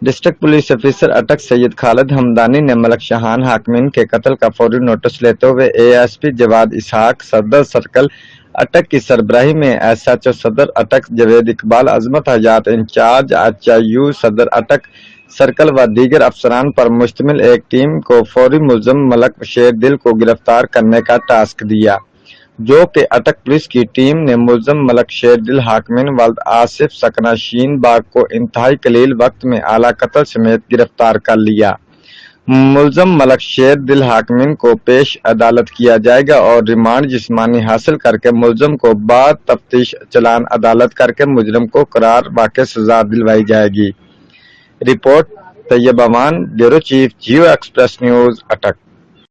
District police officer اٹک سید خالد حمدانی نے ملک شاہان حاکمین کے قتل کا فوری نوٹس لیتے ہوئے ASP جواد اسحاق صدر سرکل اٹک کی سربراہی میں SHO صدر اٹک جاوید اقبال عظمت حیات انچارج HIU صدر اٹک سرکل و دیگر افسران پر مشتمل ایک ٹیم کو فوری ملزم ملک شیر دل کو گرفتار کرنے کا ٹاسک دیا، جو کہ اٹک پولیس کی ٹیم نے ملزم ملک شیر دل حاکمین والد آصف سکنہ شین باغ کو انتہائی قلیل وقت میں اعلیٰ قتل سمیت گرفتار کر لیا۔ ملزم ملک شیر دل حاکمین کو پیش عدالت کیا جائے گا اور ریمانڈ جسمانی حاصل کر کے ملزم کو بعد تفتیش چلان عدالت کر کے مجرم کو قرار واقع سزا دلوائی جائے گی۔ Report Tayyab Aman, bureau chief Geo express news, اٹک۔